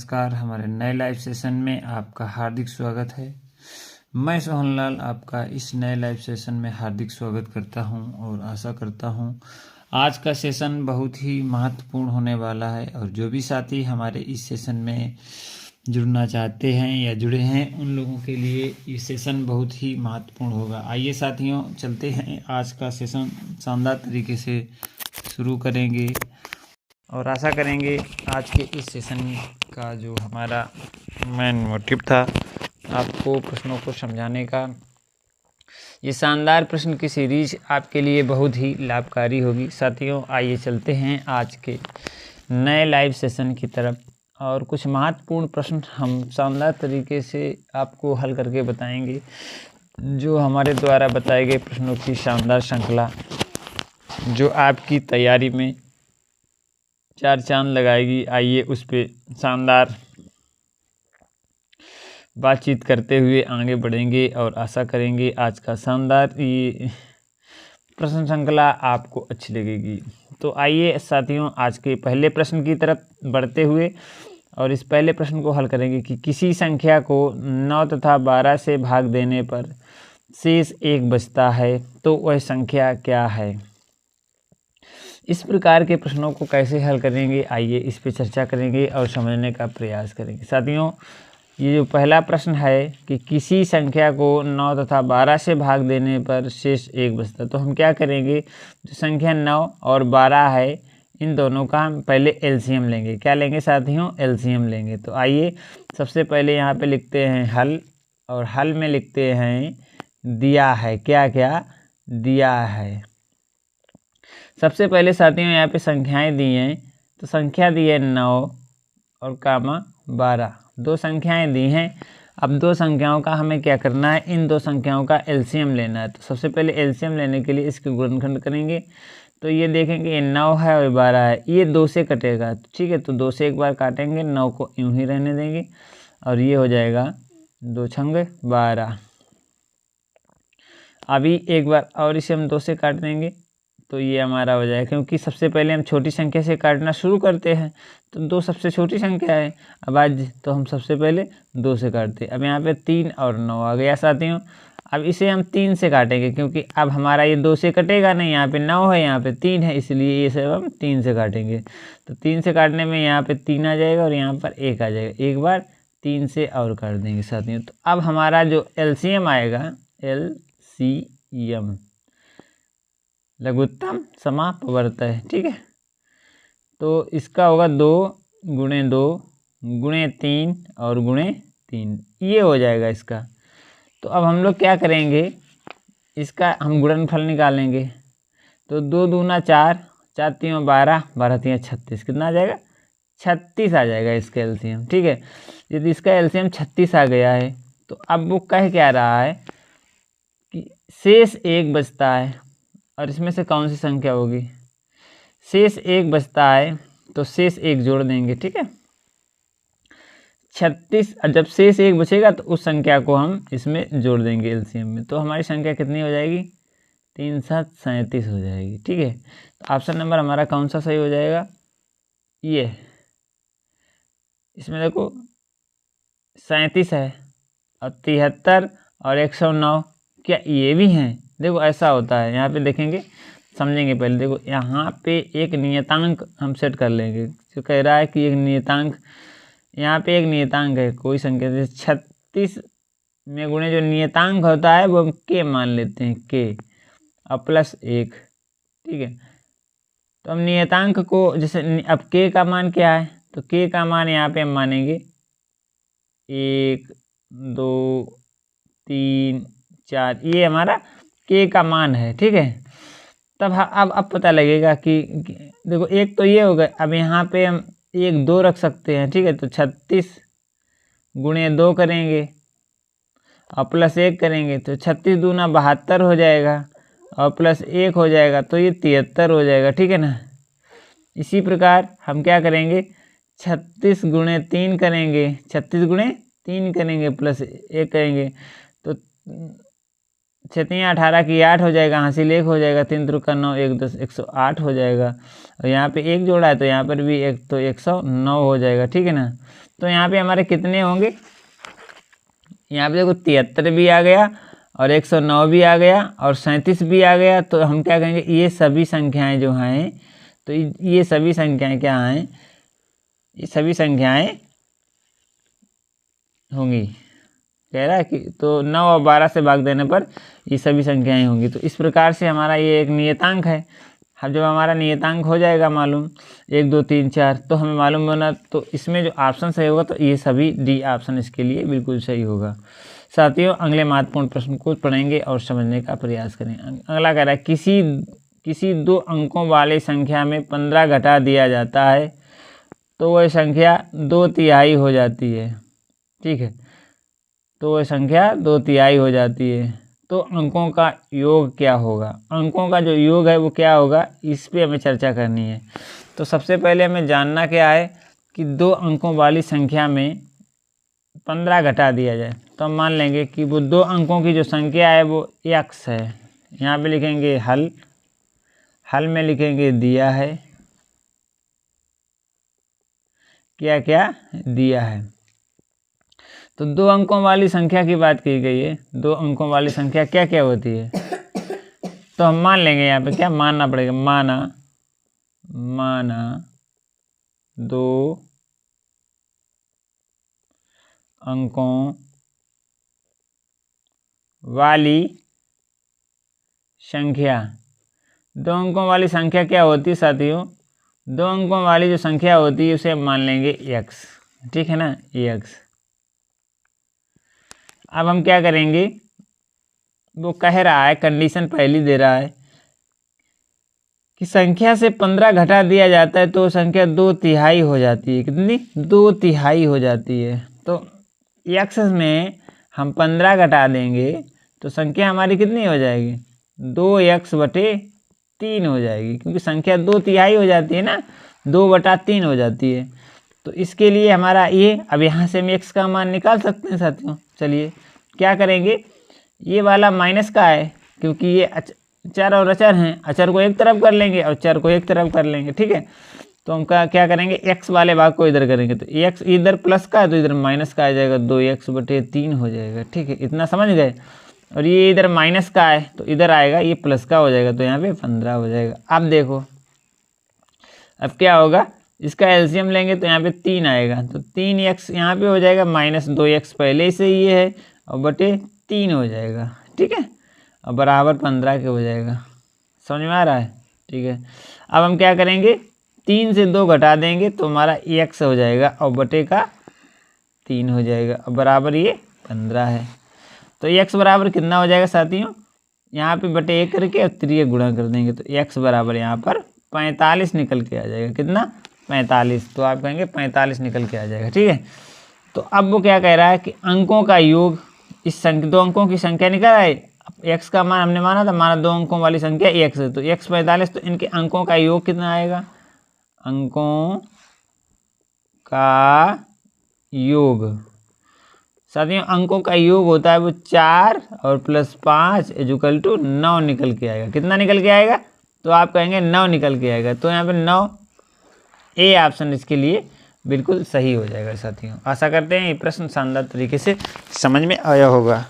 नमस्कार। हमारे नए लाइव सेशन में आपका हार्दिक स्वागत है। मैं सोहनलाल आपका इस नए लाइव सेशन में हार्दिक स्वागत करता हूं और आशा करता हूं आज का सेशन बहुत ही महत्वपूर्ण होने वाला है और जो भी साथी हमारे इस सेशन में जुड़ना चाहते हैं या जुड़े हैं उन लोगों के लिए ये सेशन बहुत ही महत्वपूर्ण होगा। आइए साथियों, चलते हैं, आज का सेशन शानदार तरीके से शुरू करेंगे और आशा करेंगे आज के इस सेशन का जो हमारा मेन मोटिव था आपको प्रश्नों को समझाने का, ये शानदार प्रश्न की सीरीज आपके लिए बहुत ही लाभकारी होगी। साथियों आइए चलते हैं आज के नए लाइव सेशन की तरफ और कुछ महत्वपूर्ण प्रश्न हम शानदार तरीके से आपको हल करके बताएंगे। जो हमारे द्वारा बताए गए प्रश्नों की शानदार श्रृंखला जो आपकी तैयारी में चार चांद लगाएगी। आइए उस पे शानदार बातचीत करते हुए आगे बढ़ेंगे और आशा करेंगे आज का शानदार ये प्रश्न श्रृंखला आपको अच्छी लगेगी। तो आइए साथियों आज के पहले प्रश्न की तरफ बढ़ते हुए और इस पहले प्रश्न को हल करेंगे कि किसी संख्या को 9 तथा 12 से भाग देने पर शेष 1 बचता है तो वह संख्या क्या है। इस प्रकार के प्रश्नों को कैसे हल करेंगे, आइए इस पे चर्चा करेंगे और समझने का प्रयास करेंगे। साथियों ये जो पहला प्रश्न है कि किसी संख्या को 9 तथा 12 से भाग देने पर शेष 1 बचता है, तो हम क्या करेंगे, जो संख्या 9 और 12 है इन दोनों का हम पहले एलसीएम लेंगे। क्या लेंगे साथियों, एलसीएम लेंगे। तो आइए सबसे पहले यहाँ पे लिखते हैं हल और हल में लिखते हैं दिया है। क्या क्या दिया है। सबसे पहले साथियों यहाँ पे संख्याएं दी हैं, तो संख्या दी है 9 और कामा 12, दो संख्याएं दी हैं। अब दो संख्याओं का हमें क्या करना है, इन दो संख्याओं का एलसीएम लेना है। तो सबसे पहले एलसीएम लेने के लिए इसके गुणनखंड करेंगे। तो ये देखेंगे ये 9 है और 12 है, ये 2 से कटेगा, ठीक है। तो 2 से एक बार काटेंगे, 9 को यूं ही रहने देंगे और ये हो जाएगा 2 छंग 12। अभी एक बार और इसे हम 2 से काट देंगे तो ये हमारा हो जाएगा, क्योंकि सबसे पहले हम छोटी संख्या से काटना शुरू करते हैं। तो 2 सबसे छोटी संख्या है, अब आज तो हम सबसे पहले 2 से काटते हैं। अब यहाँ पे 3 और 9 आ गया साथियों। अब इसे हम 3 से काटेंगे, क्योंकि अब हमारा ये 2 से कटेगा नहीं, यहाँ पे 9 है यहाँ पे 3 है, इसलिए ये सब हम 3 से काटेंगे। तो 3 से काटने में यहाँ पे 3 आ जाएगा और यहाँ पर 1 आ जाएगा, एक बार 3 से और काट देंगे साथियों। तो अब हमारा जो एलसीएम आएगा, एलसीएम लघुत्तम समापवर्तय, ठीक है। तो इसका होगा 2 गुणे 2 गुणे 3 और गुणे 3, ये हो जाएगा इसका। तो अब हम लोग क्या करेंगे, इसका हम गुणनफल निकालेंगे। तो 2 दूना 4, 4 तीन 12, 12 तीन 36, कितना आ जाएगा, 36 आ जाएगा इसका एलसीएम, ठीक है। यदि इसका एलसीएम 36 आ गया है तो अब वो कह क्या रहा है कि शेष 1 बचता है, और इसमें से कौन सी संख्या होगी, शेष 1 बचता है तो शेष 1 जोड़ देंगे, ठीक है। 36, जब शेष 1 बचेगा तो उस संख्या को हम इसमें जोड़ देंगे एलसीएम में। तो हमारी संख्या कितनी हो जाएगी, 3 7 37 हो जाएगी, ठीक है। तो ऑप्शन नंबर हमारा कौन सा सही हो जाएगा, ये। इसमें देखो 37 है और 73 और 109, क्या ये भी हैं। देखो ऐसा होता है, यहाँ पे देखेंगे, समझेंगे पहले। देखो यहाँ पे एक नियतांक हम सेट कर लेंगे, जो कह रहा है कि एक नियतांक, यहाँ पे एक नियतांक है कोई संख्या, जैसे 36 में गुणे जो नियतांक होता है वो हम के मान लेते हैं, के और +1, ठीक है। तो हम नियतांक को जैसे, अब के का मान क्या है, तो के का मान यहाँ पे हम मानेंगे 1 2 3 4, ये हमारा के का मान है, ठीक है। तब अब पता लगेगा कि देखो एक तो ये हो गया, अब यहाँ पे हम 1 2 रख सकते हैं, ठीक है। तो 36 गुणे 2 करेंगे और +1 करेंगे तो 36 दूना 72 हो जाएगा और +1 हो जाएगा तो ये 73 हो जाएगा, ठीक है ना। इसी प्रकार हम क्या करेंगे, 36 गुणे 3 करेंगे, 36 गुणे 3 करेंगे +1 करेंगे तो 6 3 18 की 8 हो जाएगा, हासिल 1 हो जाएगा, 3 त्रिक 9 1 10 108 हो जाएगा। और यहाँ पे 1 जोड़ा है तो यहाँ पर भी 1 तो 109 हो जाएगा, ठीक है ना। तो यहाँ पे हमारे कितने होंगे, यहाँ पे देखो 73 भी आ गया और 109 भी आ गया और 37 भी आ गया। तो हम क्या कहेंगे, ये सभी संख्याएं जो हैं, तो ये सभी संख्याएं क्या हैं, ये सभी संख्याएं होंगी। कह रहा है कि तो 9 और 12 से भाग देने पर ये सभी संख्याएं होंगी। तो इस प्रकार से हमारा ये एक नियतांक है। अब जब हमारा नियतांक हो जाएगा मालूम 1 2 3 4, तो हमें मालूम होना, तो इसमें जो ऑप्शन सही होगा तो ये सभी डी ऑप्शन इसके लिए बिल्कुल सही होगा। साथियों, अगले महत्वपूर्ण प्रश्न को पढ़ेंगे और समझने का प्रयास करें। अगला कह रहा है, किसी 2 अंकों वाली संख्या में 15 घटा दिया जाता है तो वह संख्या 2/3 हो जाती है। ठीक है, तो वह संख्या 2/3 हो जाती है। तो अंकों का योग क्या होगा, अंकों का जो योग है वो क्या होगा, इस पे हमें चर्चा करनी है। तो सबसे पहले हमें जानना क्या है कि 2 अंकों वाली संख्या में 15 घटा दिया जाए, तो हम मान लेंगे कि वो 2 अंकों की जो संख्या है वो x है। यहाँ पे लिखेंगे हल में लिखेंगे दिया है, क्या क्या दिया है। तो 2 अंकों वाली संख्या की बात की गई है। 2 अंकों वाली संख्या क्या क्या होती है, तो हम मान लेंगे, यहाँ पे क्या मानना पड़ेगा, माना 2 अंकों वाली संख्या। 2 अंकों वाली संख्या क्या होती है साथियों, 2 अंकों वाली जो संख्या होती है उसे हम मान लेंगे x। ठीक है ना, x। अब हम क्या करेंगे, वो कह रहा है, कंडीशन पहली दे रहा है कि संख्या से 15 घटा दिया जाता है तो संख्या 2/3 हो जाती है। कितनी, 2/3 हो जाती है। तो x में हम 15 घटा देंगे तो संख्या हमारी कितनी हो जाएगी, 2x/3 हो जाएगी, क्योंकि संख्या 2/3 हो जाती है ना, 2/3 हो जाती है। तो इसके लिए हमारा ये, अब यहाँ से हम x का मान निकाल सकते हैं साथियों। चलिए क्या करेंगे, ये वाला माइनस का है क्योंकि ये चर और अचर हैं, अचर को एक तरफ कर लेंगे और चर को एक तरफ कर लेंगे। ठीक है, तो हम क्या करेंगे, x वाले भाग को इधर करेंगे, तो x इधर प्लस का है तो इधर माइनस का आ जाएगा, 2x/3 हो जाएगा। ठीक है, इतना समझ गए। और ये इधर माइनस का है तो इधर आएगा, ये प्लस का हो जाएगा, तो यहाँ पे 15 हो जाएगा। अब देखो अब क्या होगा, इसका एलसीएम लेंगे तो यहाँ पे 3 आएगा, तो 3x यहाँ पे हो जाएगा, -2x पहले से ये है और बटे 3 हो जाएगा। ठीक है, और बराबर 15 के हो जाएगा। समझ में आ रहा है। ठीक है, अब हम क्या करेंगे, 3 से 2 घटा देंगे तो हमारा x हो जाएगा और बटे का 3 हो जाएगा और बराबर ये 15 है। तो x बराबर कितना हो जाएगा साथियों, यहाँ पे बटे 1 करके और 3 गुणा कर देंगे तो x बराबर यहाँ पर 45 निकल के आ जाएगा। कितना, 45। तो आप कहेंगे 45 निकल के आ जाएगा। ठीक है, तो अब वो क्या कह रहा है कि अंकों का योग, इस 2 अंकों की संख्या निकल आए, x का मान हमने माना था, हमारा 2 अंकों वाली संख्या x है, तो x 45, तो इनके अंकों का योग कितना आएगा, अंकों का योग साथियों, अंकों का योग होता है वो 4 और +5 = 9 निकल के आएगा। कितना निकल के आएगा, तो आप कहेंगे 9 निकल के आएगा। तो यहाँ पे 9 ए ऑप्शन इसके लिए बिल्कुल सही हो जाएगा साथियों। आशा करते हैं ये प्रश्न शानदार तरीके से समझ में आया होगा।